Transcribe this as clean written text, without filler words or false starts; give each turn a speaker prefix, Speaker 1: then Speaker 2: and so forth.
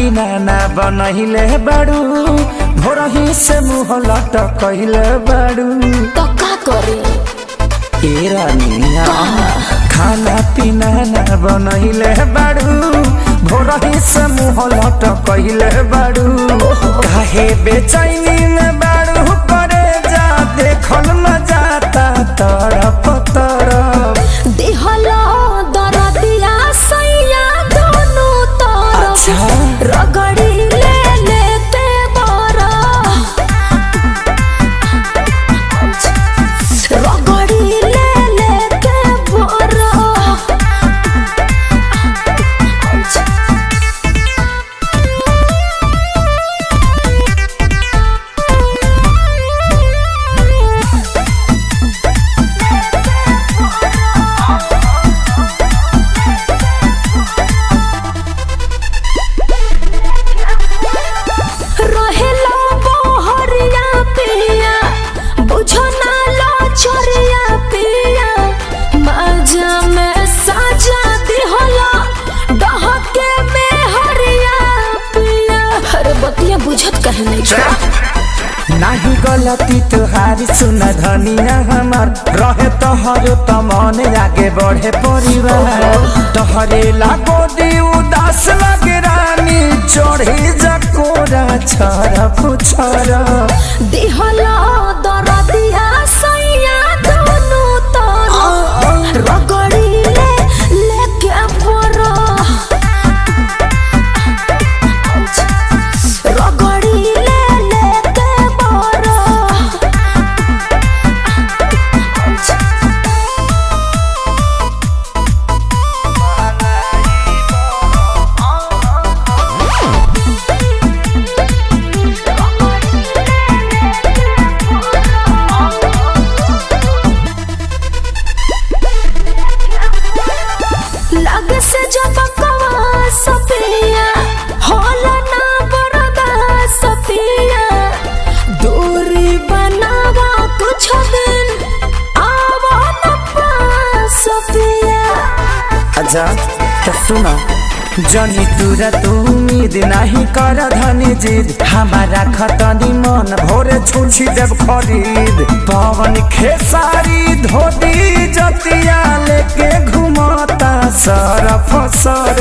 Speaker 1: पीना ना बनहिले बाड़ू भोरही से मुँह लटकले बाड़ू
Speaker 2: तो का करे
Speaker 1: ए रानिया खाना पीना ना बनहिले बाड़ू भोरही से मुँह लटकले बाड़ू काहे बेचैनी में बाड़ू करे जा देखल न जाता तरफ तरफ
Speaker 2: दिहला दरदिया सैया दोनों तरफ रगड़ी ले लेते बरा रगड़ी ले लेते बरा
Speaker 1: नहीं गलती तुहारी सुन धनिया हमार रहे तोहर तो मन आगे बढ़े परिवार तोहरे लागो दी उदास लगे रानी चढ़े जकोरा छरा पुछरा
Speaker 2: दिहला दरदिया सैया दोनों तरफ रगड़ी ले लेके बरा रगड़ी ले लेके बरा लग से जब कवा सपिया होला ना बरदा सपिया दूरी बनावा कुछ दिन आवा न पास सपिया
Speaker 1: अच्छा तो सुना जनी तुरा तू उम्मीद नहीं कर धनी जिद हमारा खतनी मन भोरे छुछी देव खरीद पवन खेसारी धोती जतिया लेके घुमाता सरफ सर